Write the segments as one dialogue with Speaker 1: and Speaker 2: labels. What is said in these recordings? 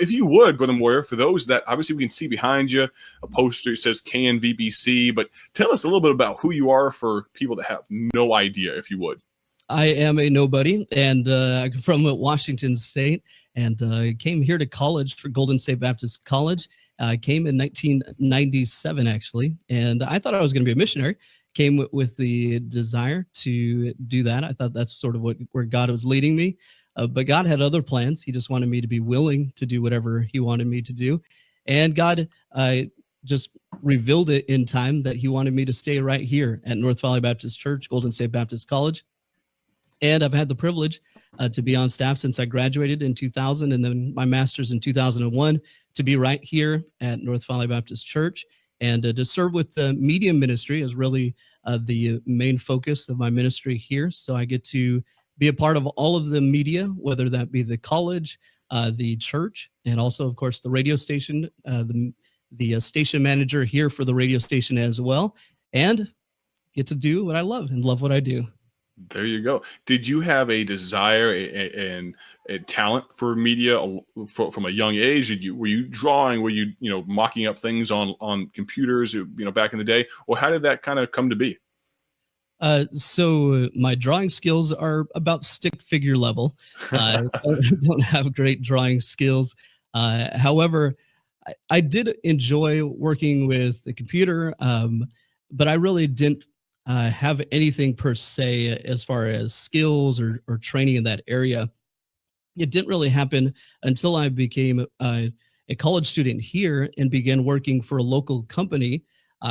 Speaker 1: But if you would, Brother Moyer, for those that obviously we can see behind you, a poster says KNVBC, but tell us a little bit about who you are for people that have no idea, if you would.
Speaker 2: I am a nobody, and I'm from Washington State, and came here to college for Golden State Baptist College. I came in 1997, actually, and I thought I was going to be a missionary. Came with the desire to do that. I thought that's sort of where God was leading me, but God had other plans. He just wanted me to be willing to do whatever He wanted me to do, and God just revealed it in time that He wanted me to stay right here at North Valley Baptist Church, Golden State Baptist College. And I've had the privilege to be on staff since I graduated in 2000, and then my master's in 2001, to be right here at North Valley Baptist Church. And to serve with the media ministry is really the main focus of my ministry here. So I get to be a part of all of the media, whether that be the college, the church, and also, of course, the radio station, the station manager here for the radio station as well, and get to do what I love and love what I do.
Speaker 1: There you go. Did you have a desire and a talent for media from a young age? Were you drawing? Were you mocking up things on computers? Back in the day, or how did that kind of come to be?
Speaker 2: So my drawing skills are about stick figure level. I don't have great drawing skills. However, I did enjoy working with the computer, but I really didn't have anything per se as far as skills or training in that area. It didn't really happen until I became a college student here and began working for a local company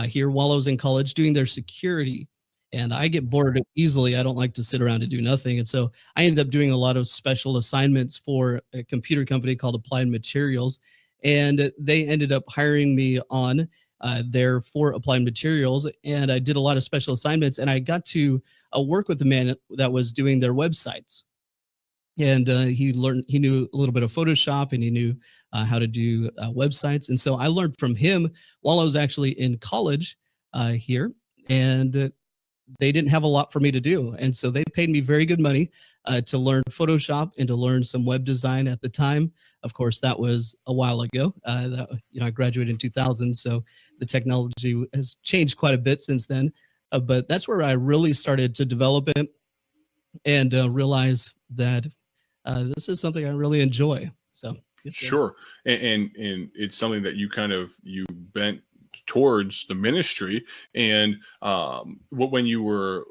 Speaker 2: here while I was in college doing their security. And I get bored easily. I don't like to sit around and do nothing. And so I ended up doing a lot of special assignments for a computer company called Applied Materials. And they ended up hiring me on there for Applied Materials, and I did a lot of special assignments, and I got to work with the man that was doing their websites. And he knew a little bit of Photoshop, and he knew how to do websites. And so I learned from him while I was actually in college here, and they didn't have a lot for me to do. And so they paid me very good money to learn Photoshop and to learn some web design at the time. Of course, that was a while ago. I graduated in 2000, so the technology has changed quite a bit since then. But that's where I really started to develop it and realize that this is something I really enjoy. So
Speaker 1: sure, and it's something that you bent towards the ministry. And when you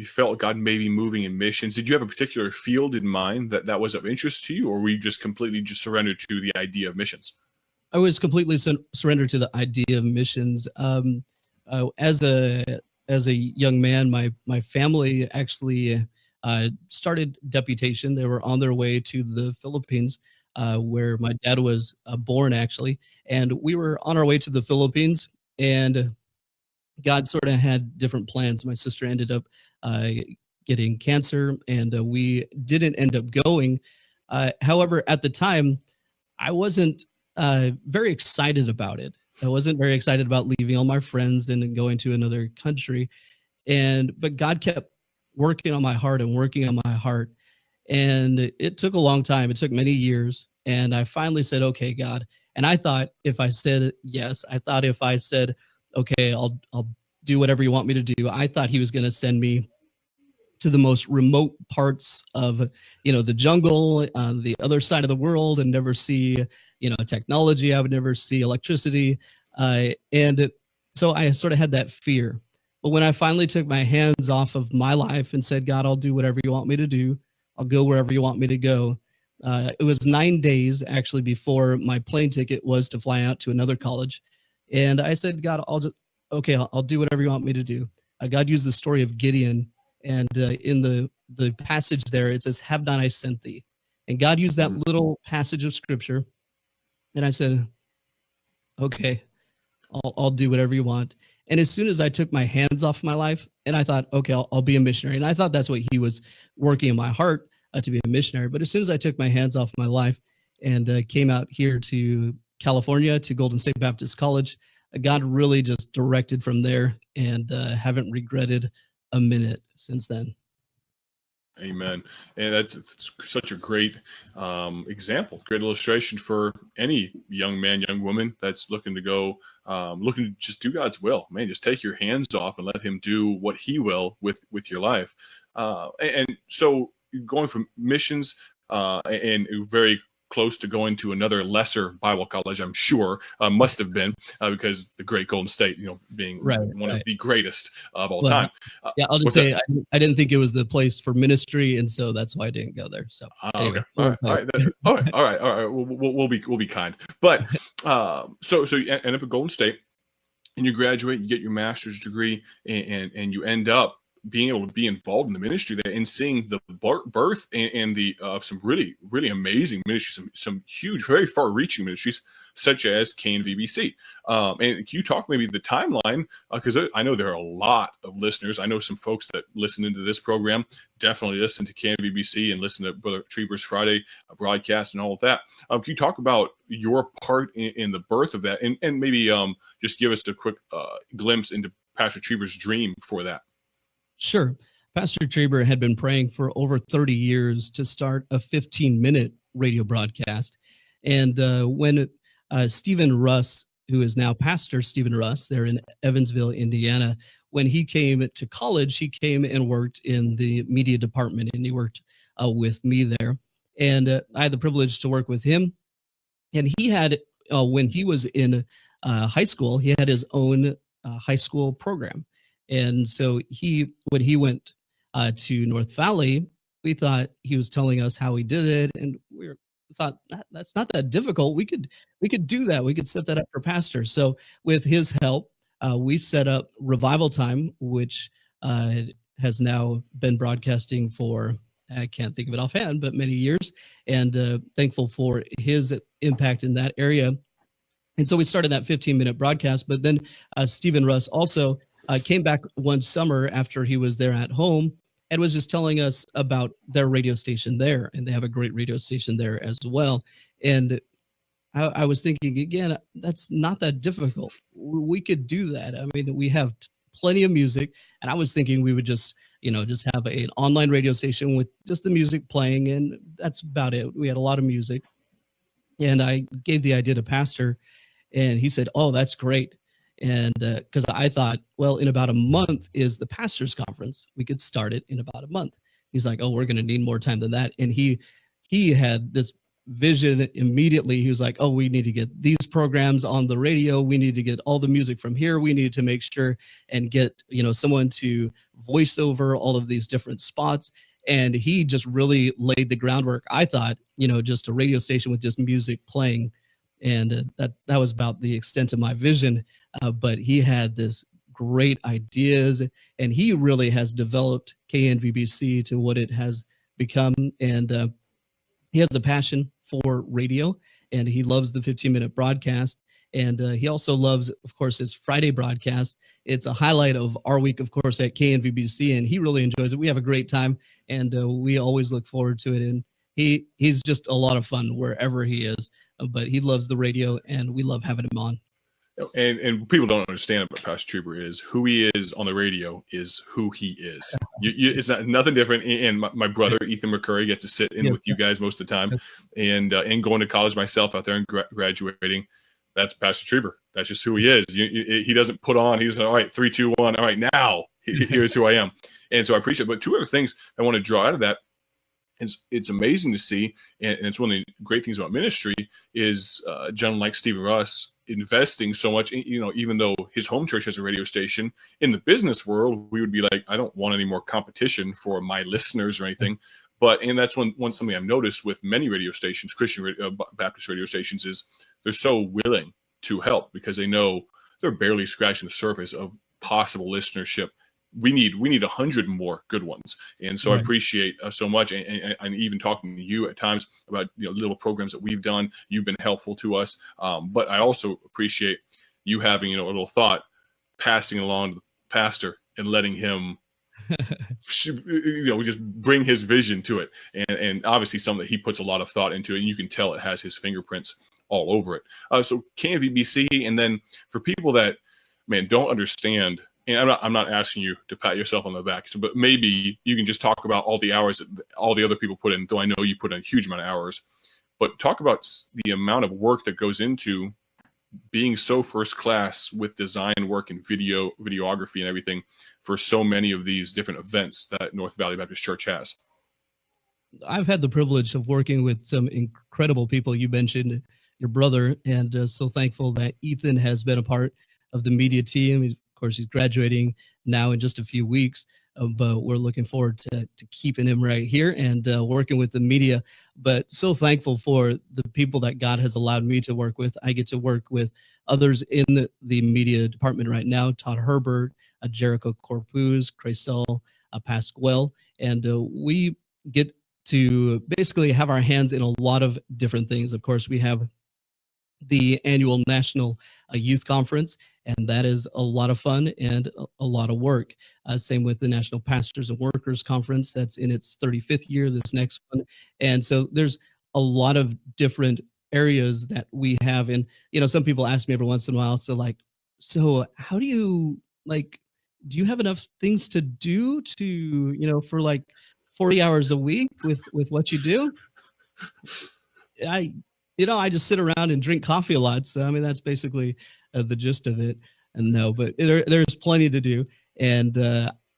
Speaker 1: felt God maybe moving in missions, did you have a particular field in mind that was of interest to you, or were you just completely surrendered to the idea of missions?
Speaker 2: I was completely surrendered to the idea of missions. As a young man, my family actually started deputation. They were on their way to the Philippines, where my dad was born, actually. And we were on our way to the Philippines, and God sort of had different plans. My sister ended up getting cancer, and we didn't end up going. However, at the time, I wasn't very excited about it. I wasn't very excited about leaving all my friends and going to another country. But God kept working on my heart and working on my heart. And it took a long time. It took many years. And I finally said, okay, God. And I thought if I said yes, I thought if I said, okay, I'll do whatever you want me to do, I thought He was going to send me to the most remote parts of, the jungle on the other side of the world and never see, technology. I would never see electricity. And so I sort of had that fear. But when I finally took my hands off of my life and said, God, I'll do whatever you want me to do, I'll go wherever you want me to go. It was 9 days actually before my plane ticket was to fly out to another college. And I said, God, I'll do whatever you want me to do. God used the story of Gideon, and in the passage there, it says, have not I sent thee? And God used that little passage of scripture. And I said, okay, I'll do whatever you want. And as soon as I took my hands off my life, and I thought, okay, I'll be a missionary. And I thought that's what He was working in my heart, to be a missionary. But as soon as I took my hands off my life and came out here to California, to Golden State Baptist College, God really just directed from there, and haven't regretted a minute since then.
Speaker 1: Amen. And it's such a great example, great illustration for any young man, young woman that's looking to go, looking to just do God's will. Man, just take your hands off and let Him do what He will with your life. And so going from missions and very close to going to another lesser Bible college, I'm sure, must have been because the great Golden State, being
Speaker 2: Right,
Speaker 1: one of
Speaker 2: right.
Speaker 1: the greatest of all
Speaker 2: Well,
Speaker 1: time.
Speaker 2: yeah, I'll just
Speaker 1: What's that?
Speaker 2: say I didn't think it was the place for ministry, and so that's why I didn't go there. So
Speaker 1: Okay.
Speaker 2: anyway,
Speaker 1: All right. All right. All right. All right. All right. We'll be kind. But so you end up at Golden State, and you graduate, you get your master's degree, and you end up being able to be involved in the ministry there and seeing the birth and the some really really amazing ministries, some huge, very far-reaching ministries such as KNVBC. And can you talk maybe the timeline? Because I know there are a lot of listeners. I know some folks that listen into this program definitely listen to KNVBC and listen to Brother Trieber's Friday broadcast and all of that. Can you talk about your part in the birth of that, and maybe just give us a quick glimpse into Pastor Trieber's dream for that?
Speaker 2: Sure. Pastor Trieber had been praying for over 30 years to start a 15-minute radio broadcast. And when Stephen Russ, who is now Pastor Stephen Russ, there in Evansville, Indiana, when he came to college, he came and worked in the media department, and he worked with me there. And I had the privilege to work with him. And he had, when he was in high school, he had his own high school program. And so when he went to North Valley, we thought he was telling us how he did it, and we thought that's not that difficult. We could do that. We could set that up for pastor. So with his help, we set up Revival Time, which has now been broadcasting for, I can't think of it offhand, but many years, and thankful for his impact in that area. And so we started that 15-minute broadcast. But then Stephen Russ also came back one summer after he was there at home and was just telling us about their radio station there. And they have a great radio station there as well. And I was thinking, again, that's not that difficult. We could do that. I mean, we have plenty of music. And I was thinking we would just have an online radio station with just the music playing. And that's about it. We had a lot of music. And I gave the idea to Pastor, and he said, "Oh, that's great." And because I thought, well, in about a month is the pastors' conference. We could start it in about a month. He's like, "Oh, we're going to need more time than that." And he had this vision immediately. He was like, "Oh, we need to get these programs on the radio. We need to get all the music from here. We need to make sure and get someone to voice over all of these different spots." And he just really laid the groundwork. I thought, just a radio station with just music playing. And that was about the extent of my vision. But he had this great ideas, and he really has developed KNVBC to what it has become. And he has a passion for radio, and he loves the 15-minute broadcast. And he also loves, of course, his Friday broadcast. It's a highlight of our week, of course, at KNVBC, and he really enjoys it. We have a great time, and we always look forward to it. And he's just a lot of fun wherever he is. But he loves the radio, and we love having him on.
Speaker 1: And people don't understand about Pastor Trieber is who he is on the radio is who he is. It's nothing different. And my brother Ethan McCurry gets to sit in with you guys most of the time, and going to college myself out there and graduating. That's Pastor Trieber. That's just who he is. He doesn't put on. He's all right. 3, 2, 1. All right, now here's who I am. And so I appreciate it. But two other things I want to draw out of that. It's amazing to see, and it's one of the great things about ministry is a gentleman like Stephen Russ investing so much. Even though his home church has a radio station, in the business world, we would be like, I don't want any more competition for my listeners or anything. And that's one something I've noticed with many radio stations, Christian Baptist radio stations, is they're so willing to help because they know they're barely scratching the surface of possible listenership. We need 100 more good ones. And so right. I appreciate so much. And even talking to you at times about, little programs that we've done, you've been helpful to us. But I also appreciate you having, a little thought, passing along to the pastor and letting him, just bring his vision to it. And obviously something that he puts a lot of thought into, and you can tell it has his fingerprints all over it. So KNVBC. And then for people that, don't understand and I'm not asking you to pat yourself on the back, but maybe you can just talk about all the hours that all the other people put in, though I know you put in a huge amount of hours, but talk about the amount of work that goes into being so first class with design work and videography and everything for so many of these different events that North Valley Baptist Church has.
Speaker 2: I've had the privilege of working with some incredible people. You mentioned your brother, and so thankful that Ethan has been a part of the media team. Of course, he's graduating now in just a few weeks, but we're looking forward to keeping him right here and working with the media. But so thankful for the people that God has allowed me to work with. I get to work with others in the media department right now, Todd Herbert, Jericho Corpus, Cresel, Pasquale, and we get to basically have our hands in a lot of different things. Of course, we have the annual National Youth Conference, and that is a lot of fun and a lot of work. Same with the National Pastors and Workers Conference. That's in its 35th year, this next one. And so there's a lot of different areas that we have. And, some people ask me every once in a while, so how do you, do you have enough things to do for 40 hours a week with what you do? I just sit around and drink coffee a lot. So, I mean, that's basically the gist of it. And no, but there's plenty to do. And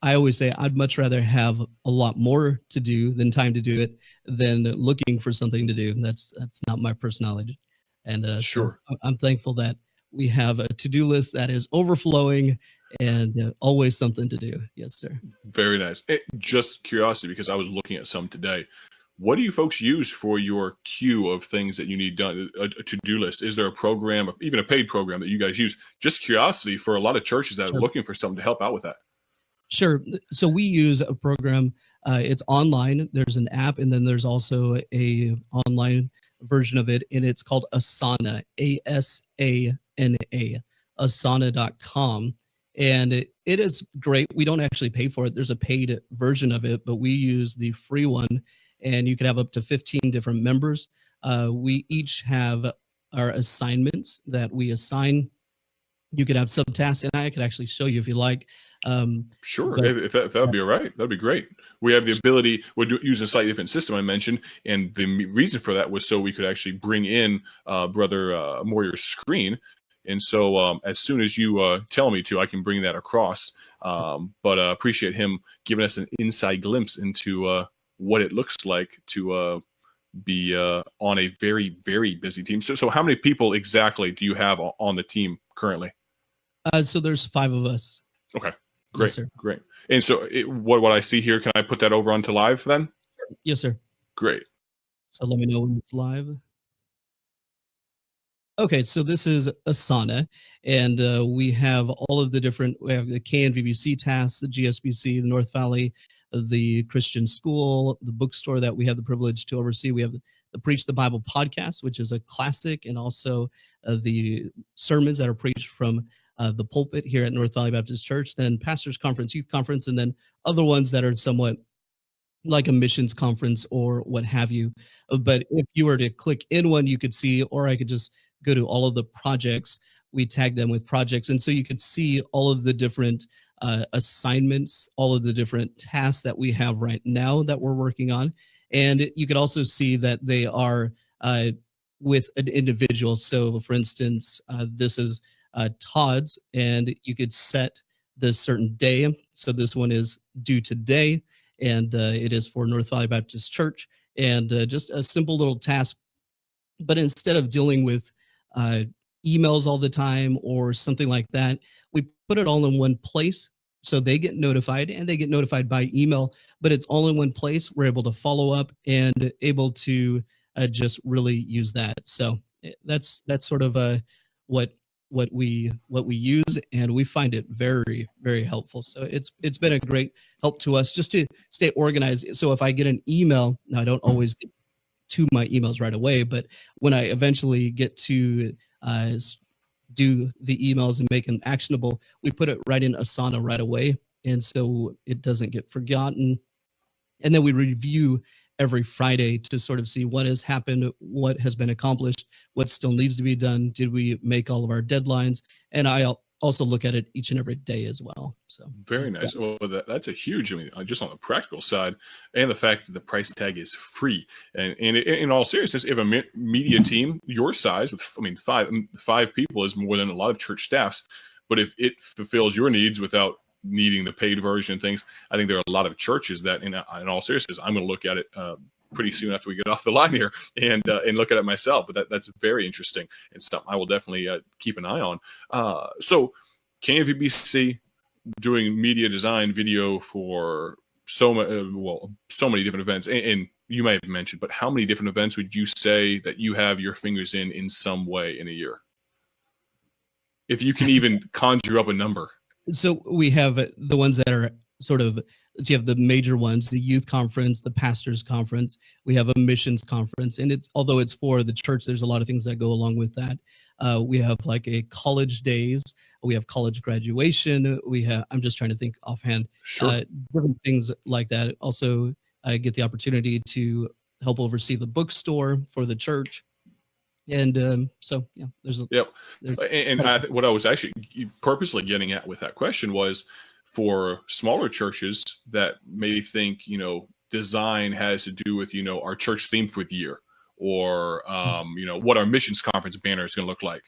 Speaker 2: I always say I'd much rather have a lot more to do than time to do it than looking for something to do. That's not my personality. And
Speaker 1: Sure.
Speaker 2: So I'm thankful that we have a to-do list that is overflowing and always something to do. Yes, sir.
Speaker 1: Very nice. Just curiosity, because I was looking at some today. What do you folks use for your queue of things that you need done, a to-do list? Is there a program, even a paid program that you guys use? Just curiosity for a lot of churches that are looking for something to help out with that.
Speaker 2: Sure. So we use a program. It's online. There's an app, and then there's also a online version of it, and it's called Asana, Asana, asana.com. And it is great. We don't actually pay for it. There's a paid version of it, but we use the free one, and you can have up to 15 different members. We each have our assignments that we assign. You could have subtasks, and I could actually show you if you like.
Speaker 1: Sure, if that would be all right, that'd be great. We have the ability, we're using a slightly different system I mentioned, and the reason for that was so we could actually bring in Brother Moyer's screen. And so as soon as you tell me to, I can bring that across. But appreciate him giving us an inside glimpse into what it looks like to be on a very, very busy team. So how many people exactly do you have on the team currently?
Speaker 2: So there's 5 of us.
Speaker 1: Okay, great,
Speaker 2: yes, sir.
Speaker 1: Great. And so what I see here, can I put that over onto live then?
Speaker 2: Yes, sir.
Speaker 1: Great.
Speaker 2: So let me know when it's live. Okay, so this is Asana, and we have all of the different, we have the KNVBC tasks, the GSBC, the North Valley, the Christian School, the bookstore that we have the privilege to oversee. We have the Preach the Bible podcast, which is a classic, and also the sermons that are preached from the pulpit here at North Valley Baptist Church, then Pastors Conference, Youth Conference, and then other ones that are somewhat like a missions conference or what have you. But if you were to click in one, you could see, or I could just go to all of the projects. We tag them with projects. And so you could see all of the different assignments, all of the different tasks that we have right now that we're working on. And you could also see that they are with an individual. So for instance, this is Todd's, and you could set this certain day. So this one is due today, and it is for North Valley Baptist Church, and just a simple little task. But instead of dealing with emails all the time or something like that, we put it all in one place. So they get notified, and they get notified by email, but it's all in one place. We're able to follow up and able to just really use that. So that's sort of what we use, and we find it very, very helpful. So it's been a great help to us just to stay organized. So if I get an email, now I don't always get to my emails right away, but when I eventually get to do the emails and make them actionable, we put it right in Asana right away, and so it doesn't get forgotten. And then we review every Friday to sort of see what has happened, what has been accomplished, what still needs to be done. Did we make all of our deadlines? And I also look at it each and every day as well. So
Speaker 1: Very
Speaker 2: yeah.
Speaker 1: nice. Well, that's a huge, I mean, just on the practical side, and the fact that the price tag is free. And in all seriousness, if a media team your size, with, I mean, five people is more than a lot of church staffs, but if it fulfills your needs without needing the paid version and things, I think there are a lot of churches that, in all seriousness, I'm going to look at it pretty soon after we get off the line here and look at it myself. But that's very interesting and something I will definitely keep an eye on. So KVBC doing media design video for so many different events, and you might have mentioned, but how many different events would you say that you have your fingers in some way in a year, if you can even conjure up a number?
Speaker 2: So we have the ones that are sort of, so you have the major ones, the youth conference, the pastors conference. We have a missions conference, and although it's for the church, there's a lot of things that go along with that. We have like a college days. We have college graduation. I'm just trying to think offhand,
Speaker 1: Sure.
Speaker 2: different things like that. Also, I get the opportunity to help oversee the bookstore for the church. And so, yeah,
Speaker 1: Yep. And what I was actually purposely getting at with that question was, for smaller churches that maybe think, design has to do with, our church theme for the year, or, what our missions conference banner is going to look like.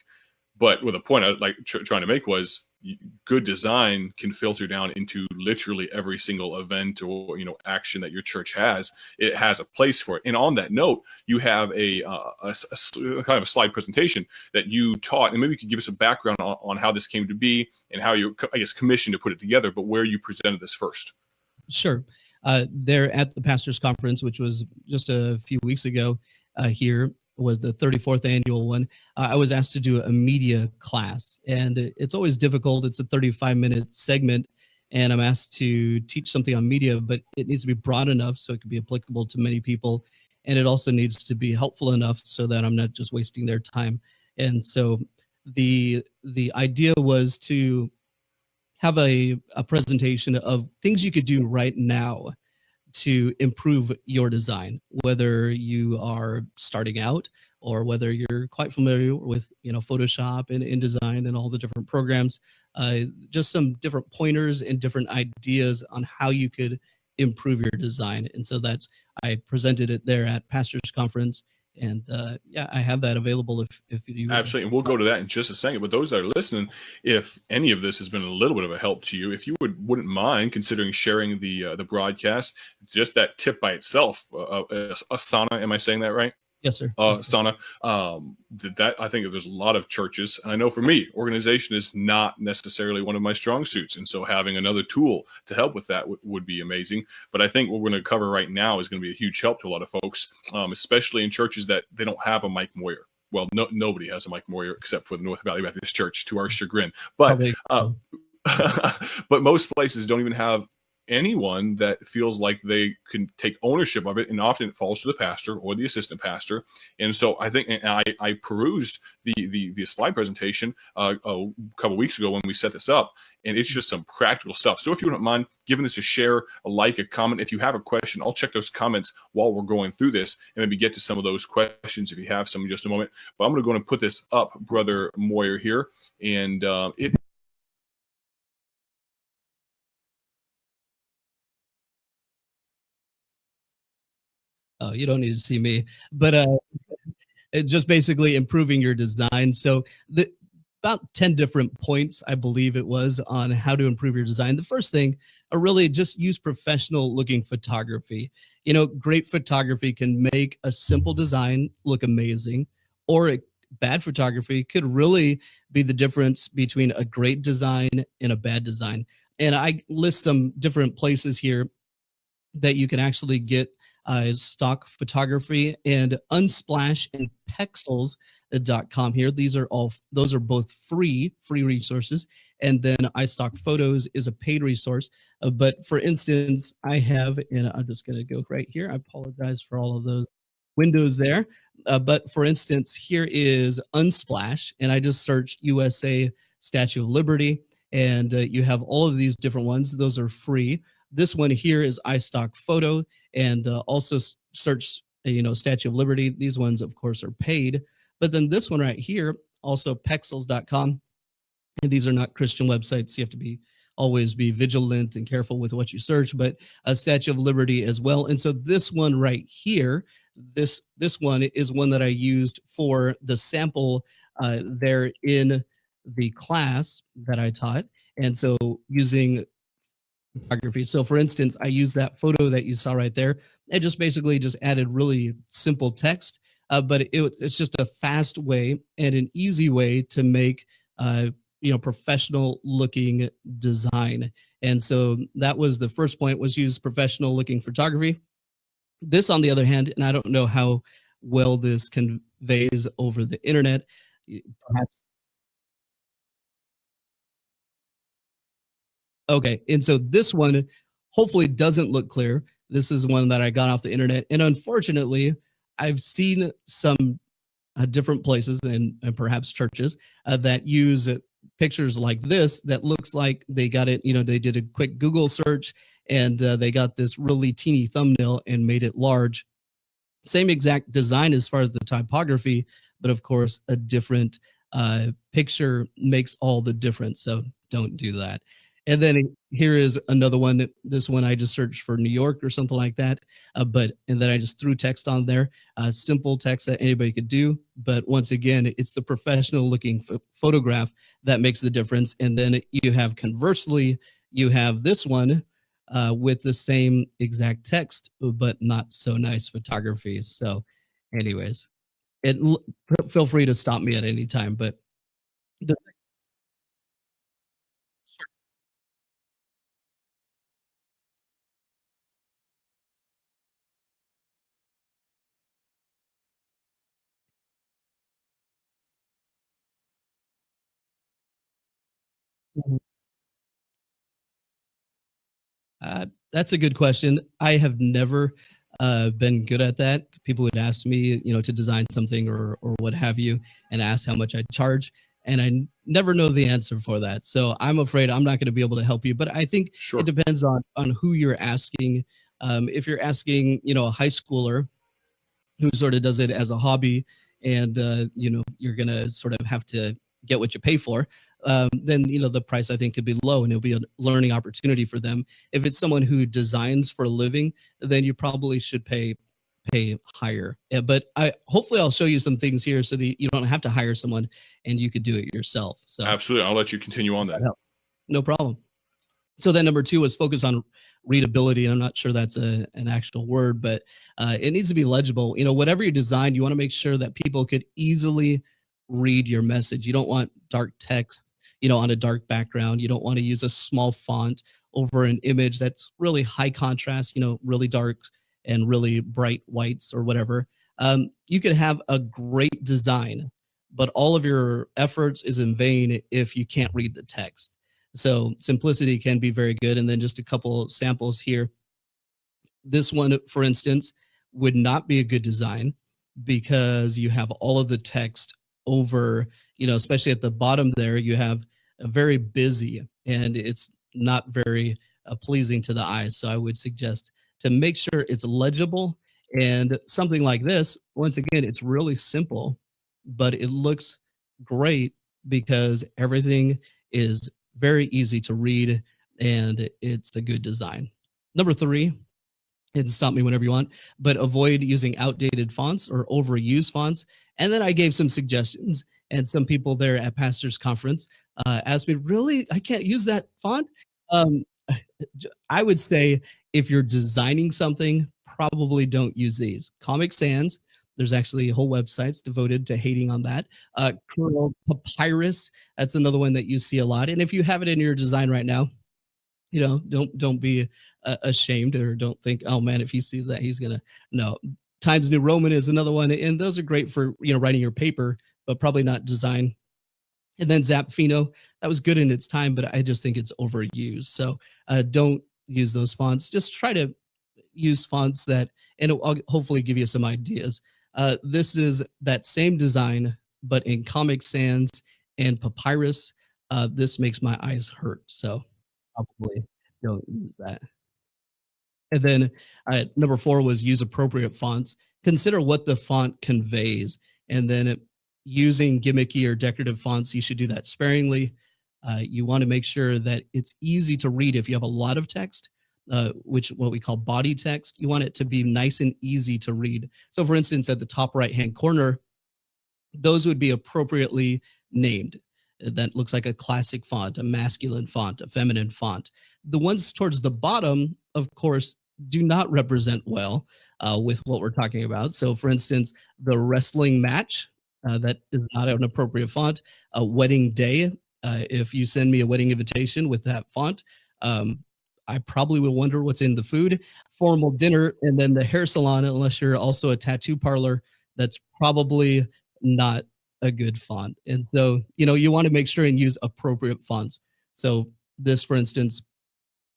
Speaker 1: But with a point I like trying to make was, good design can filter down into literally every single event or action that your church has. It has a place for it. And on that note, you have a kind of a slide presentation that you taught, and maybe you could give us a background on how this came to be and how you, I guess, commissioned to put it together, but where you presented this first.
Speaker 2: Sure. There at the pastors conference, which was just a few weeks ago, here was the 34th annual one. I was asked to do a media class, and it's always difficult. It's a 35-minute segment, and I'm asked to teach something on media, but it needs to be broad enough so it can be applicable to many people. And it also needs to be helpful enough so that I'm not just wasting their time. And so the idea was to have a presentation of things you could do right now to improve your design, whether you are starting out or whether you're quite familiar with Photoshop and InDesign and all the different programs. Just some different pointers and different ideas on how you could improve your design. And so I presented it there at Pastors Conference. And yeah, I have that available if you
Speaker 1: absolutely, and we'll go to that in just a second. But those that are listening, if any of this has been a little bit of a help to you, if you wouldn't mind considering sharing the broadcast, just that tip by itself, Asana, am I saying that right?
Speaker 2: Yes, sir.
Speaker 1: Sana, that I think there's a lot of churches, and I know for me, organization is not necessarily one of my strong suits, and so having another tool to help with that would be amazing. But I think what we're going to cover right now is going to be a huge help to a lot of folks, especially in churches that they don't have a Mike Moyer. Well, nobody has a Mike Moyer except for the North Valley Baptist Church, to our chagrin. But but most places don't even have anyone that feels like they can take ownership of it, and often it falls to the pastor or the assistant pastor. And so I think, and I perused the slide presentation a couple weeks ago when we set this up, and it's just some practical stuff. So if you don't mind giving this a share, a like, a comment, if you have a question, I'll check those comments while we're going through this and maybe get to some of those questions if you have some in just a moment. But I'm going to go and put this up, Brother Moyer, here, and it.
Speaker 2: Oh, you don't need to see me, but it's just basically improving your design. So about 10 different points, I believe it was, on how to improve your design. The first thing are really just use professional looking photography. Great photography can make a simple design look amazing, or bad photography could really be the difference between a great design and a bad design. And I list some different places here that you can actually get stock photography, and Unsplash and Pexels.com here. Those are both free resources. And then iStock Photos is a paid resource. But for instance, I have, and I'm just going to go right here. I apologize for all of those windows there. But for instance, here is Unsplash, and I just searched USA Statue of Liberty, and you have all of these different ones. Those are free. This one here is iStock Photo, and also search, Statue of Liberty. These ones, of course, are paid. But then this one right here, also Pexels.com. And these are not Christian websites. You have to be always be vigilant and careful with what you search, but a Statue of Liberty as well. And so this one right here, this one is one that I used for the sample there in the class that I taught. And so using photography. So for instance, I use that photo that you saw right there. It just basically just added really simple text, but it's just a fast way and an easy way to make professional looking design. And so that was the first point, was use professional looking photography. This, on the other hand, and I don't know how well this conveys over the internet, perhaps. Okay, and so this one hopefully doesn't look clear. This is one that I got off the internet, and unfortunately, I've seen some different places and perhaps churches that use pictures like this that looks like they got it, they did a quick Google search and they got this really teeny thumbnail and made it large. Same exact design as far as the typography, but of course, a different picture makes all the difference. So don't do that. And then here is another one. This one I just searched for New York or something like that. And then I just threw text on there, simple text that anybody could do. But once again, it's the professional looking photograph that makes the difference. And then you have, conversely, you have this one with the same exact text, but not so nice photography. So anyways, feel free to stop me at any time. But the, that's a good question. I have never been good at that. People would ask me, to design something or what have you, and ask how much I charge, and never know the answer for that. So I'm afraid I'm not going to be able to help you. But I think it
Speaker 1: Sure.
Speaker 2: depends on who you're asking. If you're asking, a high schooler who sort of does it as a hobby, and you're gonna sort of have to get what you pay for, then the price I think could be low and it'll be a learning opportunity for them. If it's someone who designs for a living, then you probably should pay higher. Yeah, but I hopefully I'll show you some things here so that you don't have to hire someone and you could do it yourself. So
Speaker 1: Absolutely. I'll let you continue on that.
Speaker 2: no problem. So then number two was focus on readability. And I'm not sure that's an actual word, but it needs to be legible. Whatever you design, you want to make sure that people could easily read your message. You don't want dark text, on a dark background. You don't want to use a small font over an image that's really high contrast, really dark and really bright whites or whatever. You could have a great design, but all of your efforts is in vain if you can't read the text. So simplicity can be very good. And then just a couple samples here. This one, for instance, would not be a good design because you have all of the text over, especially at the bottom there, you have a very busy and it's not very pleasing to the eyes. So I would suggest to make sure it's legible, and something like this, once again, it's really simple, but it looks great because everything is very easy to read and it's a good design. Number three, and stop me whenever you want, but avoid using outdated fonts or overused fonts. And then I gave some suggestions, and some people there at Pastors Conference asked me, really, I can't use that font? Um, I would say if you're designing something, probably don't use these. Comic Sans, there's actually whole websites devoted to hating on that. Curl, Papyrus, that's another one that you see a lot. And if you have it in your design right now, don't be ashamed, or don't think, oh man, if he sees that, he's gonna. No. Times New Roman is another one, and those are great for writing your paper, but probably not design. And then Zapfino, that was good in its time, but I just think it's overused. So don't use those fonts. Just try to use fonts that, and it'll hopefully give you some ideas. This is that same design, but in Comic Sans and Papyrus. This makes my eyes hurt, so probably don't use that. And then number four was use appropriate fonts. Consider what the font conveys. And then using gimmicky or decorative fonts, you should do that sparingly. You want to make sure that it's easy to read. If you have a lot of text, which what we call body text, you want it to be nice and easy to read. So for instance, at the top right hand corner, those would be appropriately named. That looks like a classic font, a masculine font, a feminine font. The ones towards the bottom, of course, do not represent well with what we're talking about. So, for instance, the wrestling match, that is not an appropriate font. A wedding day, if you send me a wedding invitation with that font, I probably would wonder what's in the food. Formal dinner, and then the hair salon, unless you're also a tattoo parlor, that's probably not a good font. And so, you want to make sure and use appropriate fonts. So this, for instance,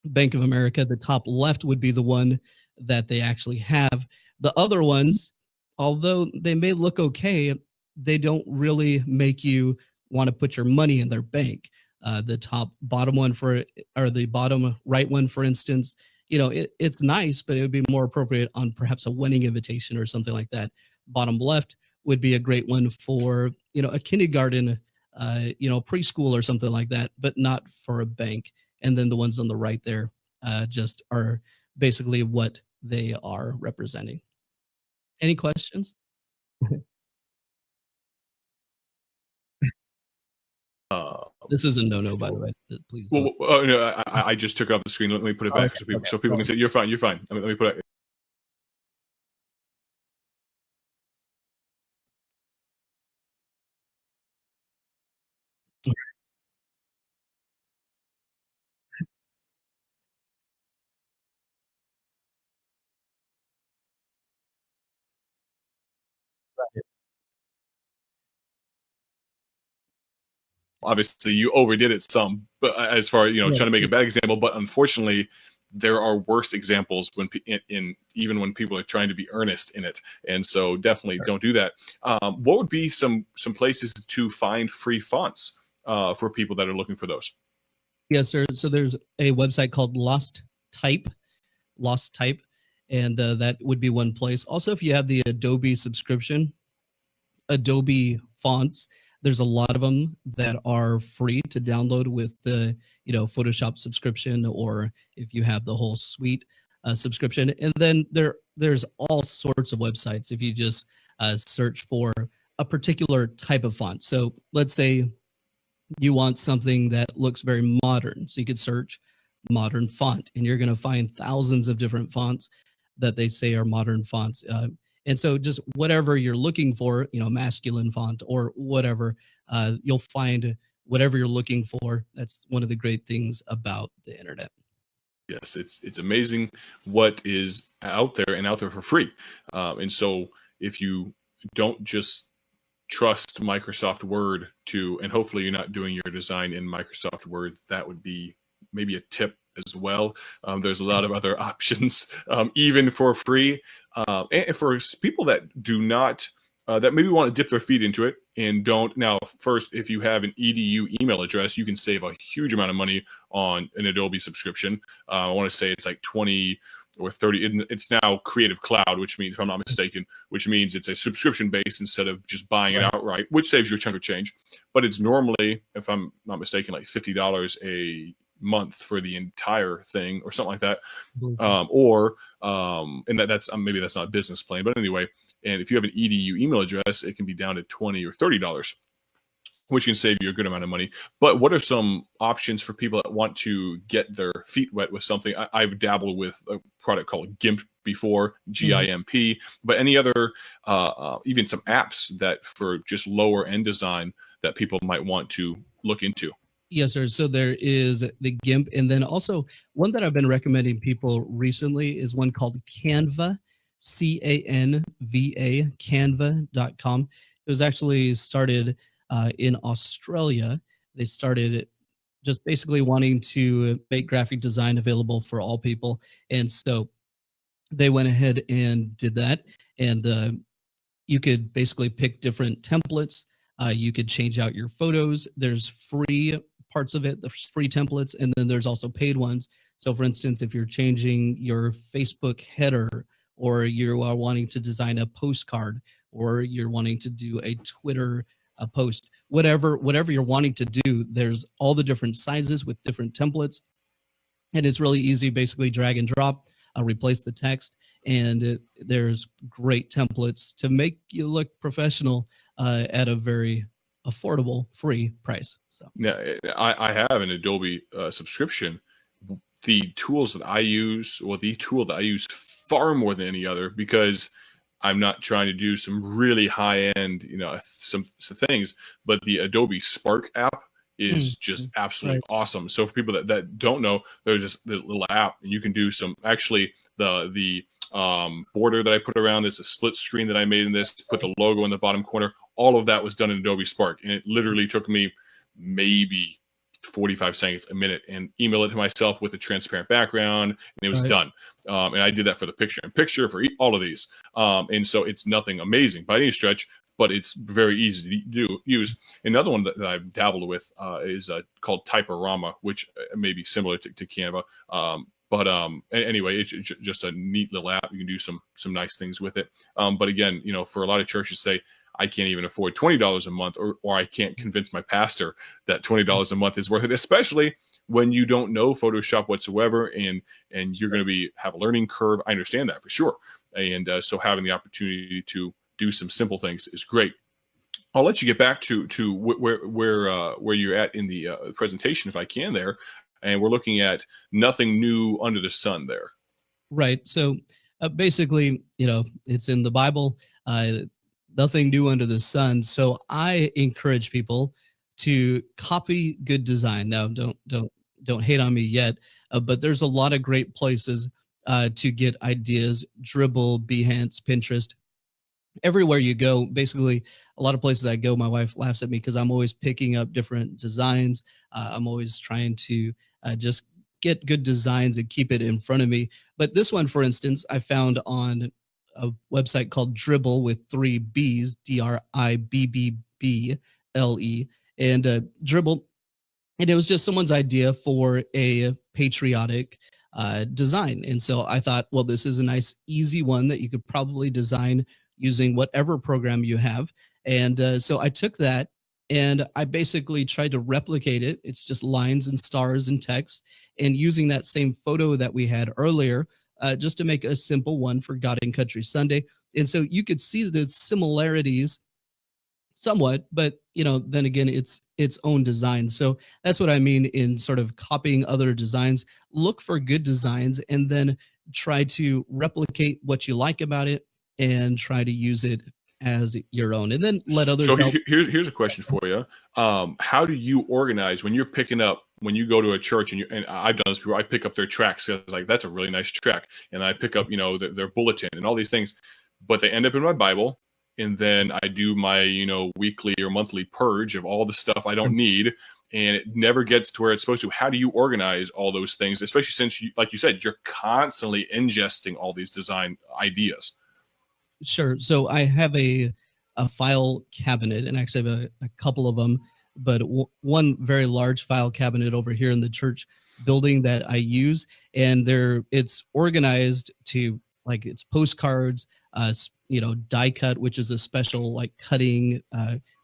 Speaker 2: Bank of America, the top left would be the one that they actually have. The other ones, although they may look okay, they don't really make you want to put your money in their bank. The top bottom one or the bottom right one, for instance, it's nice, but it would be more appropriate on perhaps a wedding invitation or something like that. Bottom left would be a great one for, a kindergarten, preschool or something like that, but not for a bank. And then the ones on the right there just are basically what they are representing. Any questions? This is a no-no, by the way. Please don't.
Speaker 1: Well, no, I just took it off the screen. Let me put it back so people can say, you're fine, you're fine. Let me put it. Obviously you overdid it some, but as far as trying to make a bad example, but unfortunately there are worse examples when even when people are trying to be earnest in it, and so definitely don't do that. What would be some places to find free fonts for people that are looking for those?
Speaker 2: Yes, sir. So there's a website called Lost Type, and that would be one place. Also, if you have the Adobe subscription, Adobe fonts, there's a lot of them that are free to download with the Photoshop subscription, or if you have the whole suite subscription. And then there's all sorts of websites if you just search for a particular type of font. So let's say you want something that looks very modern, so you could search modern font, and you're going to find thousands of different fonts that they say are modern fonts. And so just whatever you're looking for, masculine font or whatever, you'll find whatever you're looking for. That's one of the great things about the internet.
Speaker 1: Yes, it's amazing what is out there and out there for free. And so if you don't just trust Microsoft Word and hopefully you're not doing your design in Microsoft Word, that would be maybe a tip as well. There's a lot of other options, even for free. And for people that do not, that maybe want to dip their feet into it and don't. Now, first, if you have an edu email address, you can save a huge amount of money on an Adobe subscription. I want to say it's like 20 or 30. It's now Creative Cloud, which means, if I'm not mistaken, which means it's a subscription base instead of just buying it outright, which saves you a chunk of change. But it's normally, if I'm not mistaken, like $50 a month for the entire thing or something like that. And that's maybe that's not a business plan, but anyway. And if you have an edu email address, it can be down to $20 or $30, which can save you a good amount of money. But what are some options for people that want to get their feet wet with something? I've dabbled with a product called GIMP before, GIMP, but any other, even some apps that for just lower end design that people might want to look into?
Speaker 2: Yes, sir. So there is the GIMP, and then also one that I've been recommending people recently is one called Canva, Canva, canva.com. It was actually started in Australia. They started just basically wanting to make graphic design available for all people. And so they went ahead and did that. And you could basically pick different templates. You could change out your photos. There's free parts of it, there's free templates, and then there's also paid ones. So for instance, if you're changing your Facebook header, or you are wanting to design a postcard, or you're wanting to do a Twitter post, whatever you're wanting to do, there's all the different sizes with different templates, and it's really easy. Basically, drag and drop, replace the text, and there's great templates to make you look professional at a very affordable, free price. So
Speaker 1: Now, I have an Adobe subscription. The tools that I use, or the tool that I use far more than any other, because I'm not trying to do some really high end, some things, but the Adobe Spark app is just absolutely
Speaker 2: right.
Speaker 1: awesome. So for people that don't know, there's just the little app, and you can do some, actually the border that I put around this, a split screen that I made in this, put the logo in the bottom corner. All of that was done in Adobe Spark, and it literally took me maybe 45 seconds, a minute, and email it to myself with a transparent background, and it was
Speaker 2: Right.
Speaker 1: done. And I did that for the picture for all of these. And so it's nothing amazing by any stretch, but it's very easy to use. Another one that I've dabbled with is called Typorama, which may be similar to Canva. Anyway, it's just a neat little app. You can do some nice things with it. But again, for a lot of churches say, I can't even afford $20 a month, or I can't convince my pastor that $20 a month is worth it, especially when you don't know Photoshop whatsoever, and you're going to have a learning curve. I understand that for sure. And so having the opportunity to do some simple things is great. I'll let you get back to where you're at in the presentation, if I can there. And we're looking at nothing new under the sun there.
Speaker 2: Right. So basically, it's in the Bible. Nothing new under the sun. So I encourage people to copy good design. Now, don't hate on me yet, but there's a lot of great places to get ideas: Dribble, Behance, Pinterest. Everywhere you go, basically, a lot of places I go, my wife laughs at me because I'm always picking up different designs. I'm always trying to just get good designs and keep it in front of me. But this one, for instance, I found on a website called Dribble with 3 B's, Dribble, and Dribble. And it was just someone's idea for a patriotic design. And so I thought, well, this is a nice, easy one that you could probably design using whatever program you have. And so I took that and I basically tried to replicate it. It's just lines and stars and text, and using that same photo that we had earlier, just to make a simple one for God and Country Sunday. And so you could see the similarities somewhat, but then again, it's its own design. So that's what I mean in sort of copying other designs. Look for good designs and then try to replicate what you like about it and try to use it as your own, and then let others
Speaker 1: So
Speaker 2: help.
Speaker 1: here's a question for you. How do you organize when you're picking up, when you go to a church, and I've done this before, I pick up their tracks, like, that's a really nice track, and I pick up their bulletin and all these things, but they end up in my Bible, and then I do my weekly or monthly purge of all the stuff I don't need, and it never gets to where it's supposed to. How do you organize all those things, especially since like you said, you're constantly ingesting all these design ideas?
Speaker 2: Sure. So I have a file cabinet, and actually I have a couple of them, but one very large file cabinet over here in the church building that I use, and it's organized to, like, it's postcards, die cut, which is a special, like, cutting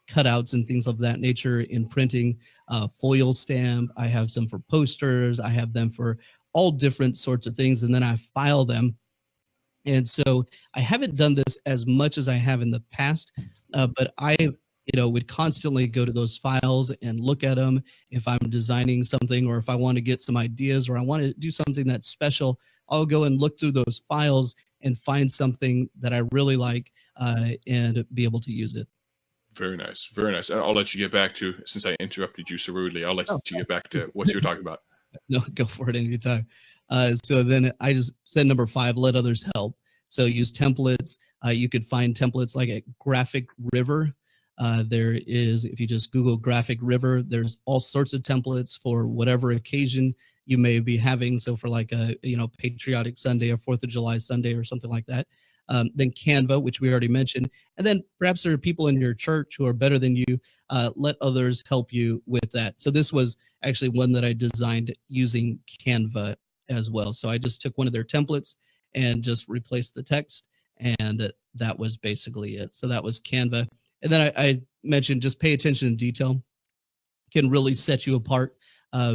Speaker 2: cutouts and things of that nature in printing, foil stamp. I have some for posters. I have them for all different sorts of things, and then I file them. And so I haven't done this as much as I have in the past, but I, would constantly go to those files and look at them if I'm designing something, or if I want to get some ideas, or I want to do something that's special. I'll go and look through those files and find something that I really like and be able to use it.
Speaker 1: Very nice, very nice. I'll let you get back to, since I interrupted you so rudely, I'll let
Speaker 2: Oh,
Speaker 1: you get back to what you're talking about.
Speaker 2: no, go for it anytime. So then I just said number 5, let others help. So use templates. You could find templates like at Graphic River. There is, if you just Google Graphic River, there's all sorts of templates for whatever occasion you may be having. So for like a Patriotic Sunday or 4th of July Sunday or something like that. Then Canva, which we already mentioned. And then perhaps there are people in your church who are better than you. Let others help you with that. So this was actually one that I designed using Canva as well. So I just took one of their templates and just replaced the text, and that was basically it. So that was Canva. And then I mentioned just pay attention to detail can really set you apart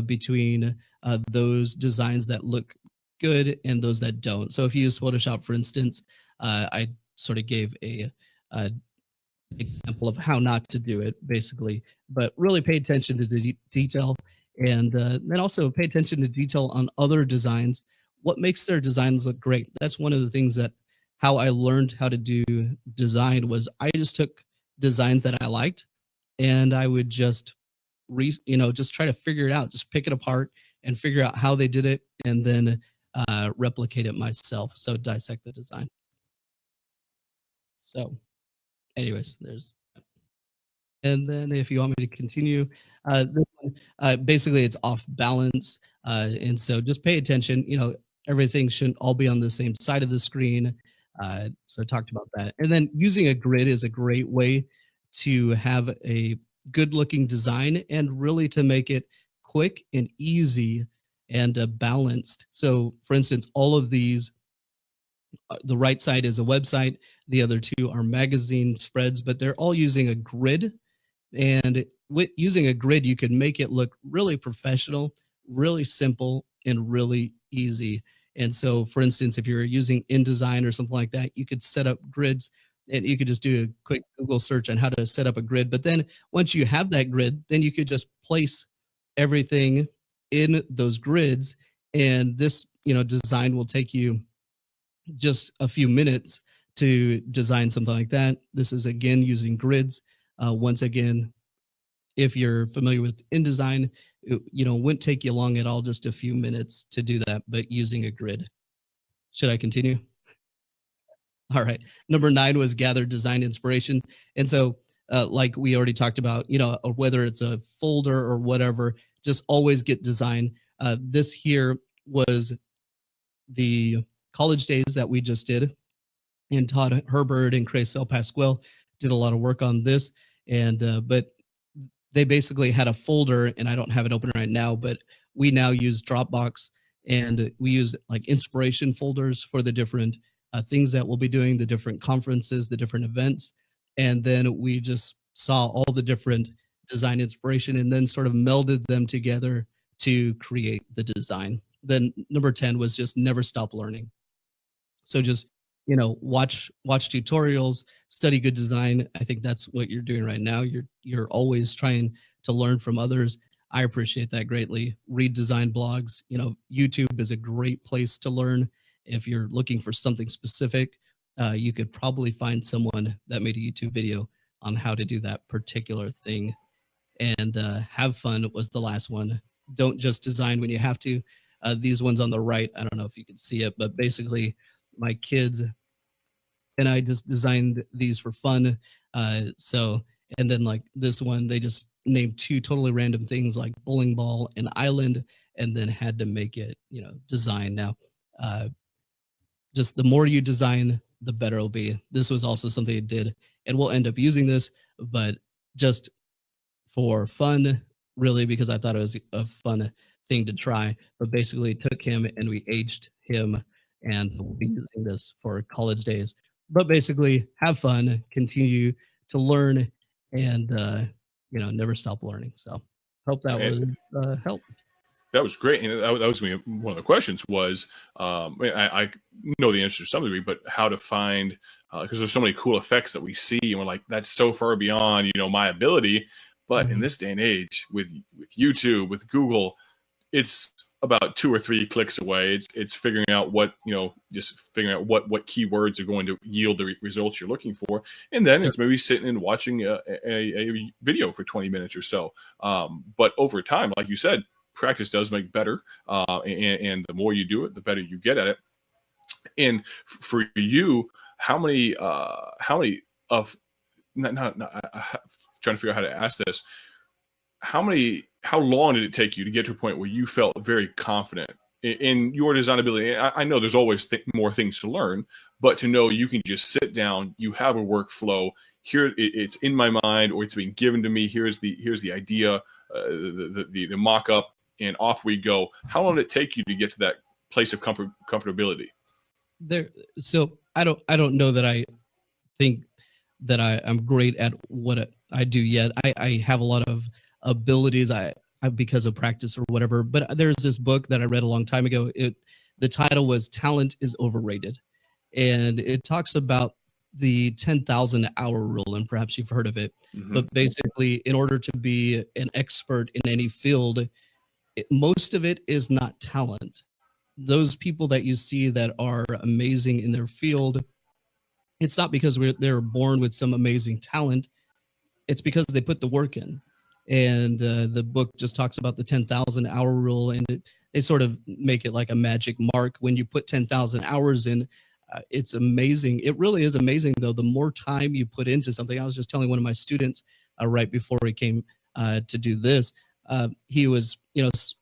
Speaker 2: between those designs that look good and those that don't. So if you use Photoshop, for instance, I sort of gave a example of how not to do it, basically. But really pay attention to the detail, and then also pay attention to detail on other designs. What makes their designs look great? That's one of the things that how I learned how to do design was I just took designs that I liked, and I would just just try to figure it out, just pick it apart and figure out how they did it, and then replicate it myself. So dissect the design. So, anyways, there's and then if you want me to continue, this one, basically it's off balance. And so just pay attention, everything shouldn't all be on the same side of the screen. So I talked about that. And then using a grid is a great way to have a good looking design and really to make it quick and easy and balanced. So for instance, all of these, the right side is a website. The other two are magazine spreads, but they're all using a grid, and with using a grid, you can make it look really professional, really simple, and really easy. And so, for instance, if you're using InDesign or something like that, you could set up grids and you could just do a quick Google search on how to set up a grid. But then once you have that grid, then you could just place everything in those grids. And this, design will take you just a few minutes to design something like that. This is again using grids. Once again, if you're familiar with InDesign, it, wouldn't take you long at all, just a few minutes to do that, but using a grid. Should I continue? All right. Number 9 was gather design inspiration. And so, like we already talked about, whether it's a folder or whatever, just always get design. This here was the college days that we just did. And Todd Herbert and Cresel Pasquale did a lot of work on this. And but they basically had a folder, and I don't have it open right now, but we now use Dropbox, and we use like inspiration folders for the different things that we'll be doing, the different conferences, the different events. And then we just saw all the different design inspiration and then sort of melded them together to create the design. Then number 10 was just never stop learning. So just watch tutorials, study good design. I think that's what you're doing right now. You're always trying to learn from others. I appreciate that greatly. Read design blogs. YouTube is a great place to learn. If you're looking for something specific, you could probably find someone that made a YouTube video on how to do that particular thing. And have fun was the last one. Don't just design when you have to. These ones on the right, I don't know if you can see it, but basically my kids and I just designed these for fun. And then like this one, they just named 2 totally random things like bowling ball and island, and then had to make it, design. Now, just the more you design, the better it'll be. This was also something I did, and we'll end up using this, but just for fun, really, because I thought it was a fun thing to try. But basically took him and we aged him, and we'll be using this for college days. But basically have fun, continue to learn, and never stop learning. So hope that was help.
Speaker 1: That was great. And that was one of the questions was, I know the answer to some degree, but how to find, because there's so many cool effects that we see and we're like, that's so far beyond, my ability. But in this day and age with YouTube, with Google, it's about 2 or 3 clicks away. It's figuring out what, just figuring out what keywords are going to yield the results you're looking for. And then it's maybe sitting and watching a video for 20 minutes or so. But over time, like you said, practice does make better. And the more you do it, the better you get at it. And for you, how many of, not trying to figure out how to ask this, how long did it take you to get to a point where you felt very confident in your design ability? I know there's always more things to learn, but to know you can just sit down, you have a workflow here, it's in my mind, or it's being given to me. Here's the idea, the mock-up, and off we go. How long did it take you to get to that place of comfortability?
Speaker 2: So I don't know that I think that I'm great at what I do yet. I have a lot of abilities because of practice or whatever. But there's this book that I read a long time ago. The title was "Talent is Overrated," and it talks about the 10,000 hour rule, and perhaps you've heard of it.
Speaker 1: Hmm.
Speaker 2: But basically, in order to be an expert in any field, most of it is not talent. Those people that you see that are amazing in their field, it's not because they're born with some amazing talent. It's because they put the work in. And the book just talks about the 10,000 hour rule, and they sort of make it like a magic mark. When you put 10,000 hours in, it's amazing. It really is amazing, though. The more time you put into something, I was just telling one of my students right before he came to do this, he was,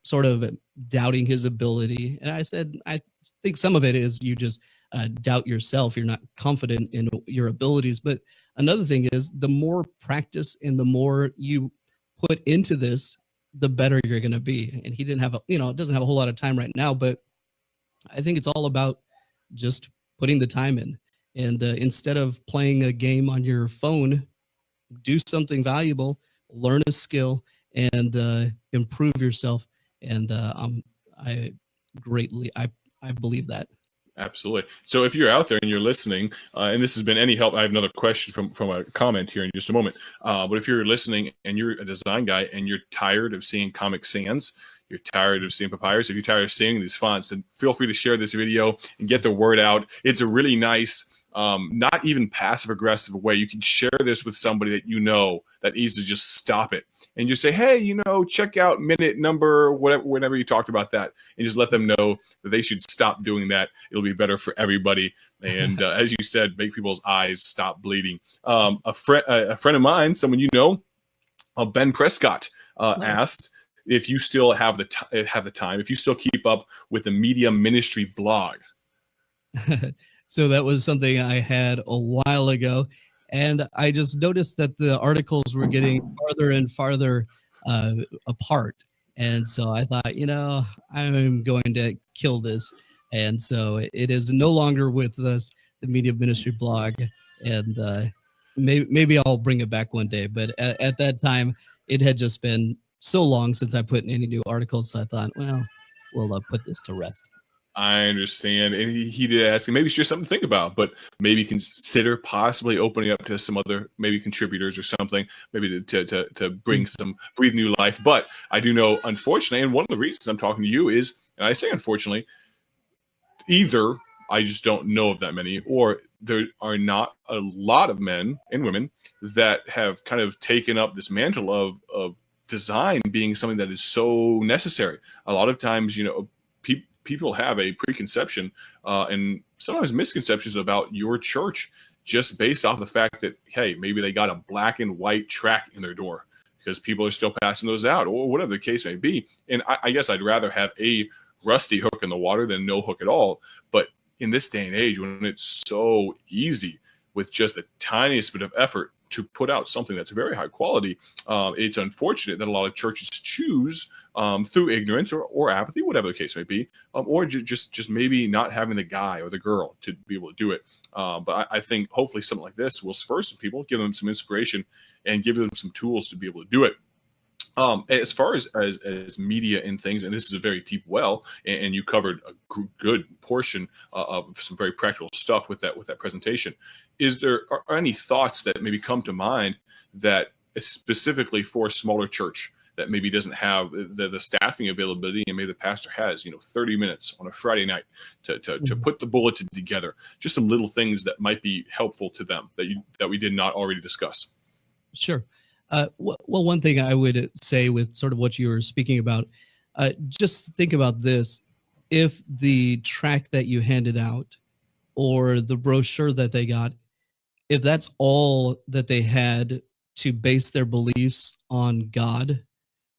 Speaker 2: sort of doubting his ability. And I said, I think some of it is you just doubt yourself. You're not confident in your abilities. But another thing is the more practice and the more you put into this, the better you're going to be. And he didn't have doesn't have a whole lot of time right now, but I think it's all about just putting the time in. And instead of playing a game on your phone, do something valuable, learn a skill, and improve yourself. And I greatly, I believe that.
Speaker 1: Absolutely. So if you're out there and you're listening, and this has been any help, I have another question from a comment here in just a moment. But if you're listening and you're a design guy and you're tired of seeing Comic Sans, you're tired of seeing papyrus, if you're tired of seeing these fonts, then feel free to share this video and get the word out. It's a really nice, not even passive aggressive way. You can share this with somebody that you know that needs to just stop it. And just say, hey, check out minute number, whatever, whenever you talked about that, and just let them know that they should stop doing that. It'll be better for everybody. And as you said, make people's eyes stop bleeding. A friend of mine, someone Ben Prescott, asked if you still have the time, if you still keep up with the media ministry blog.
Speaker 2: So that was something I had a while ago. And I just noticed that the articles were getting farther and farther apart. And so I thought, I'm going to kill this. And so it is no longer with us, the Media Ministry blog. And maybe I'll bring it back one day. But at that time, it had just been so long since I put in any new articles. So I thought, well, we'll put this to rest.
Speaker 1: I understand. And he did ask, and maybe it's just something to think about, but maybe consider possibly opening up to some other maybe contributors or something, maybe to bring some breathe new life. But I do know, unfortunately, and one of the reasons I'm talking to you is, and I say unfortunately, either I just don't know of that many, or there are not a lot of men and women that have kind of taken up this mantle of design being something that is so necessary. A lot of times, people have a preconception and sometimes misconceptions about your church just based off the fact that, hey, maybe they got a black and white track in their door because people are still passing those out, or whatever the case may be. And I guess I'd rather have a rusty hook in the water than no hook at all. But in this day and age, when it's so easy with just the tiniest bit of effort to put out something that's very high quality, it's unfortunate that a lot of churches choose through ignorance or apathy, whatever the case may be, or just maybe not having the guy or the girl to be able to do it. But I think hopefully something like this will spur some people, give them some inspiration, and give them some tools to be able to do it. As far as media and things, and this is a very deep well, and you covered a good portion of some very practical stuff with that presentation. Are any thoughts that maybe come to mind that is specifically for a smaller church that maybe doesn't have the staffing availability, and maybe the pastor has 30 minutes on a Friday night to put the bulletin together? Just some little things that might be helpful to them that we did not already discuss.
Speaker 2: Sure. Well, one thing I would say with sort of what you were speaking about, just think about this. If the track that you handed out or the brochure that they got, if that's all that they had to base their beliefs on God,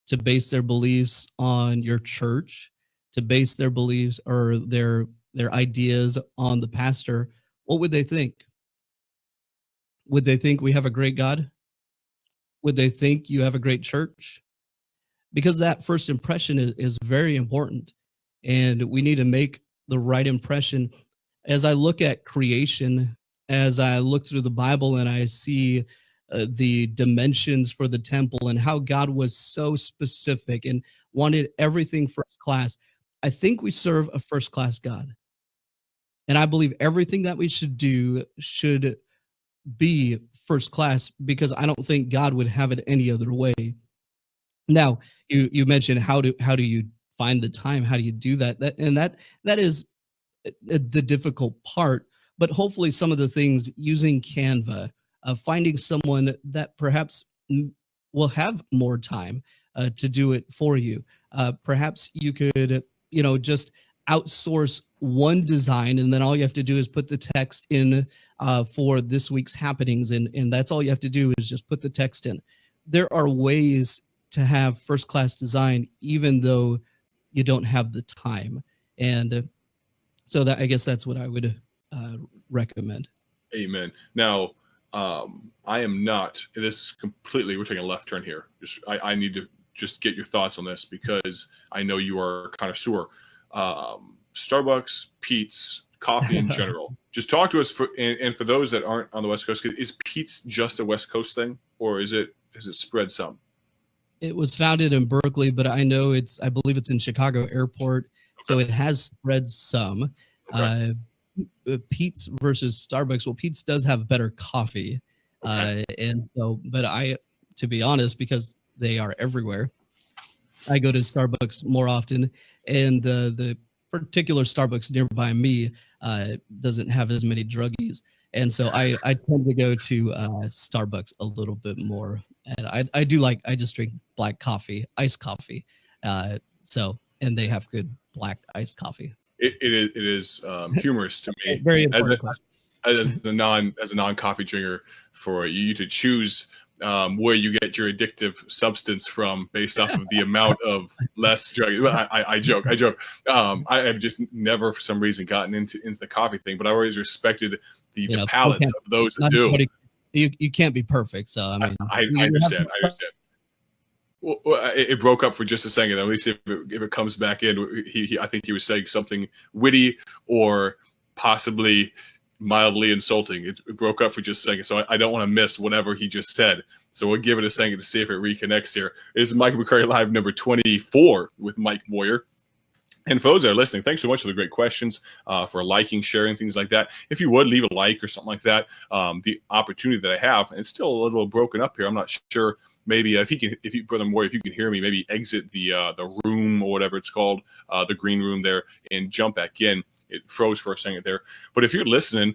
Speaker 2: to base their beliefs on your church, to base their beliefs or their ideas on the pastor, what would they think? Would they think we have a great God? Would they think you have a great church? Because that first impression is very important, and we need to make the right impression. As I look at creation, as I look through the Bible and I see the dimensions for the temple and how God was so specific and wanted everything first class, I think we serve a first class God. And I believe everything that we should do should be first class because I don't think God would have it any other way. Now, you mentioned how do you find the time? How do you do that? That is the difficult part. But hopefully, some of the things using Canva, finding someone that perhaps will have more time to do it for you. Perhaps you could, just outsource one design, and then all you have to do is put the text in for this week's happenings, and that's all you have to do is just put the text in. There are ways to have first class design, even though you don't have the time, and so that I guess that's what I would recommend.
Speaker 1: Amen. Now, I am not. This completely. We're taking a left turn here. I need to just get your thoughts on this because I know you are a connoisseur. Starbucks, Pete's, coffee in general. Just talk to us and for those that aren't on the West Coast. Is Pete's just a West Coast thing, or has it spread some?
Speaker 2: It was founded in Berkeley, but I believe it's in Chicago Airport, so it has spread some.
Speaker 1: Okay.
Speaker 2: Pete's versus Starbucks. Well, Pete's does have better coffee, and so. But to be honest, because they are everywhere, I go to Starbucks more often, and the particular Starbucks nearby me doesn't have as many druggies, and so I tend to go to Starbucks a little bit more. And I just drink black coffee, iced coffee, and they have good black iced coffee.
Speaker 1: It is humorous to me
Speaker 2: Very
Speaker 1: as
Speaker 2: important.
Speaker 1: as a non coffee drinker for you to choose where you get your addictive substance from based off of the amount of less drug. I joke. I have just never for some reason gotten into the coffee thing, but I always respected the palates of those that do.
Speaker 2: You can't be perfect, so I mean,
Speaker 1: I understand. Well, it broke up for just a second. Let me see if it comes back in. I think he was saying something witty or possibly mildly insulting. It broke up for just a second, so I don't want to miss whatever he just said. So we'll give it a second to see if it reconnects here. This is Micah McCurry Live number 24 with Mike Moyer. And for those that are listening, thanks so much for the great questions, for liking, sharing, things like that. If you would, leave a like or something like that. The opportunity that I have, and it's still a little broken up here. I'm not sure. Maybe if you, Brother Moyer, if you can hear me, maybe exit the room or whatever it's called, the green room there, and jump back in. It froze for a second there. But if you're listening,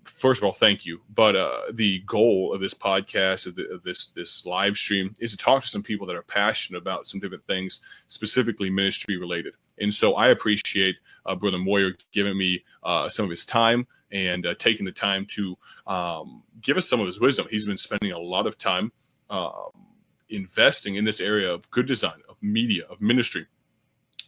Speaker 1: first of all, thank you. But the goal of this podcast, of this live stream, is to talk to some people that are passionate about some different things, specifically ministry related. And so I appreciate Brother Moyer giving me some of his time and taking the time to give us some of his wisdom. He's been spending a lot of time investing in this area of good design, of media, of ministry.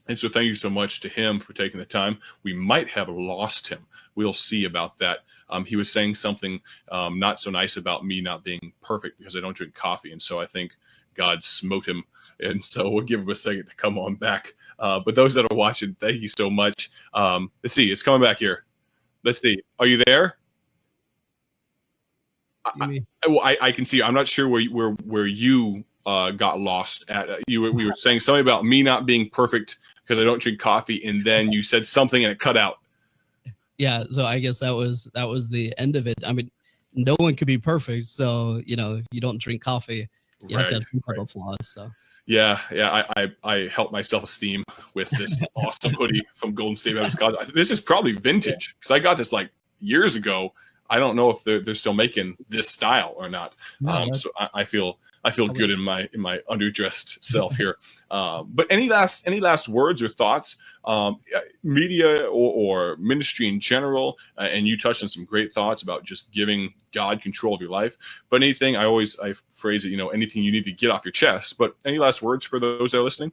Speaker 1: And so thank you so much to him for taking the time. We might have lost him. We'll see about that. He was saying something not so nice about me not being perfect because I don't drink coffee. And so I think God smote him. And so we'll give him a second to come on back. But those that are watching, thank you so much. Let's see. It's coming back here. Let's see. Are you there? I can see. I'm not sure where you got lost at. We were saying something about me not being perfect because I don't drink coffee, and then you said something and it cut out.
Speaker 2: Yeah, so I guess that was the end of it. I mean, no one could be perfect, so if you don't drink coffee, you have to have some type of flaws. So
Speaker 1: yeah, I helped my self-esteem with this awesome hoodie from Golden State Baptist College. This is probably vintage because I got this like years ago. I don't know if they're still making this style or not. So I feel good in my underdressed self here. But any last words or thoughts, media or ministry in general? And you touched on some great thoughts about just giving God control of your life. But anything, I phrase it, anything you need to get off your chest. But any last words for those that are listening?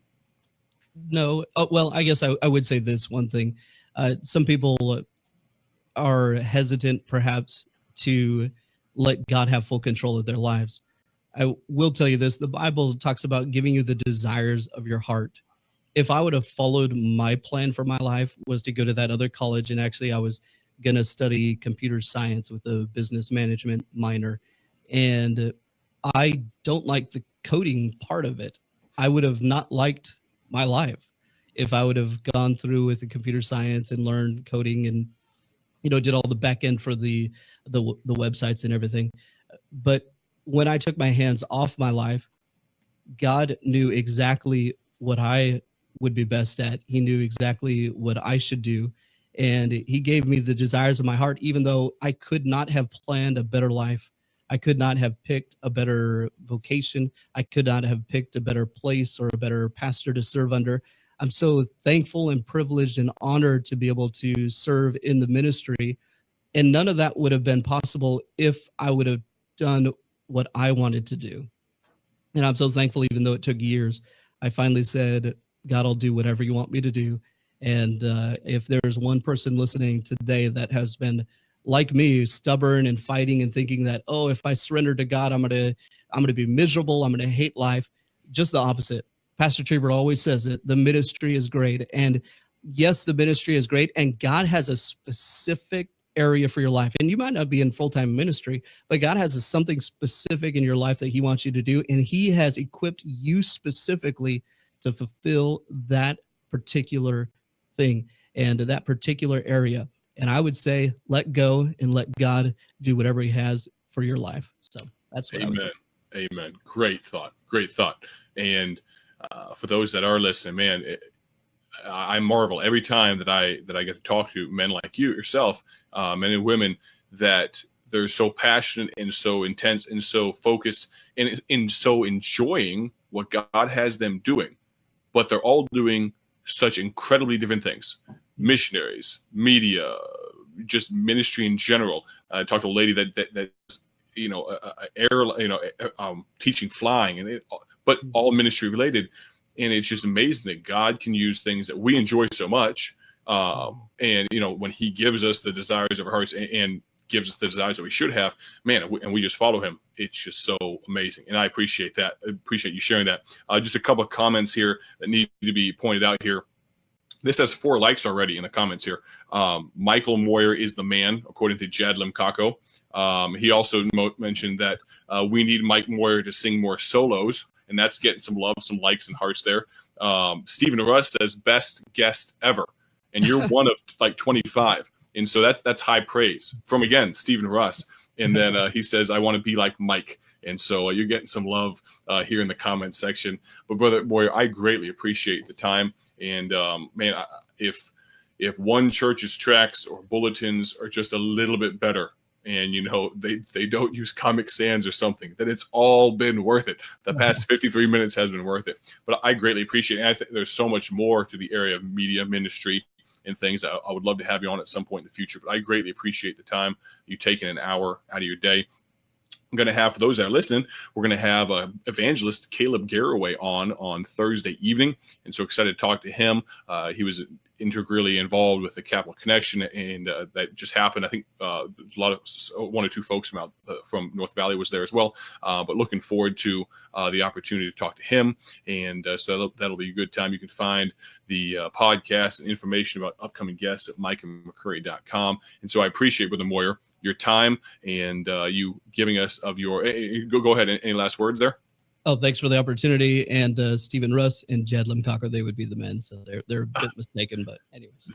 Speaker 2: No. Well, I guess I would say this one thing. Some people are hesitant perhaps to let God have full control of their lives. I will tell you this, the Bible talks about giving you the desires of your heart. If I would have followed my plan for my life was to go to that other college, and actually I was going to study computer science with a business management minor. And I don't like the coding part of it. I would have not liked my life if I would have gone through with the computer science and learned coding and, did all the back end for the websites and everything. But when I took my hands off my life, God knew exactly what I would be best at. He knew exactly what I should do. And he gave me the desires of my heart, even though I could not have planned a better life. I could not have picked a better vocation. I could not have picked a better place or a better pastor to serve under. I'm so thankful and privileged and honored to be able to serve in the ministry. And none of that would have been possible if I would have done what I wanted to do. And I'm so thankful, even though it took years, I finally said, God, I'll do whatever you want me to do. And if there's one person listening today that has been like me, stubborn and fighting and thinking that, oh, if I surrender to God, I'm gonna be miserable, I'm gonna hate life, just the opposite. Pastor Trebert always says it, the ministry is great. And yes, the ministry is great. And God has a specific area for your life. And you might not be in full-time ministry, but God has something specific in your life that he wants you to do. And he has equipped you specifically to fulfill that particular thing and that particular area. And I would say, let go and let God do whatever he has for your life. So that's what I would say.
Speaker 1: Amen. Great thought. And for those that are listening, man, I marvel every time that I get to talk to men like you yourself, men and women, that they're so passionate and so intense and so focused and in so enjoying what God has them doing, but they're all doing such incredibly different things. Missionaries, media, just ministry in general. I talked to a lady that's teaching flying, but all ministry related. And it's just amazing that God can use things that we enjoy so much. And, when he gives us the desires of our hearts and gives us the desires that we should have, man, and we just follow him, it's just so amazing. And I appreciate that. I appreciate you sharing that. Just a couple of comments here that need to be pointed out here. This has 4 likes already in the comments here. Michael Moyer is the man, according to Jadlim Kako. He also mentioned that we need Mike Moyer to sing more solos, and that's getting some love, some likes and hearts there. Stephen Russ says, best guest ever. And you're one of like 25. And so that's high praise from, again, Stephen Russ. And then he says, I want to be like Mike. And so you're getting some love here in the comments section. But Brother Moyer, I greatly appreciate the time. And man, if one church's tracts or bulletins are just a little bit better, and they don't use Comic Sans or something, then it's all been worth it. The past 53 minutes has been worth it. But I greatly appreciate it. And I think there's so much more to the area of media ministry and things. I would love to have you on at some point in the future. But I greatly appreciate the time you taking an hour out of your day. I'm going to have, for those that are listening, we're going to have evangelist Caleb Garraway on Thursday evening. And so excited to talk to him. He was integrally involved with the Capital Connection, and that just happened. I think one or two folks from North Valley was there as well. But looking forward to the opportunity to talk to him. And so that'll be a good time. You can find the podcast and information about upcoming guests at MicahMcCurry.com. And so I appreciate, Brother Moyer, your time and you giving us of your go ahead. Any last words there?
Speaker 2: Oh, thanks for the opportunity. And Stephen Russ and Jadlim Cocker, they would be the men. So they're a bit mistaken, but anyways.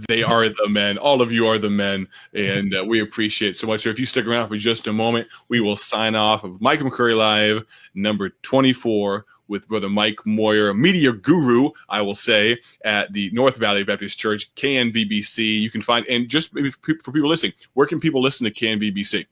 Speaker 1: They are the men. All of you are the men. And we appreciate it so much. So if you stick around for just a moment, we will sign off of Micah McCurry Live, number 24, with Brother Mike Moyer, a media guru, I will say, at the North Valley Baptist Church, KNVBC. You can find, and just maybe for people listening, where can people listen to KNVBC?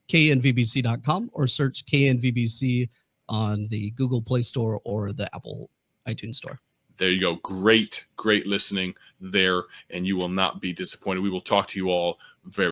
Speaker 2: KNVBC.com, or search KNVBC on the Google Play Store or the Apple iTunes Store.
Speaker 1: There you go. Great listening there, and you will not be disappointed. We will talk to you all very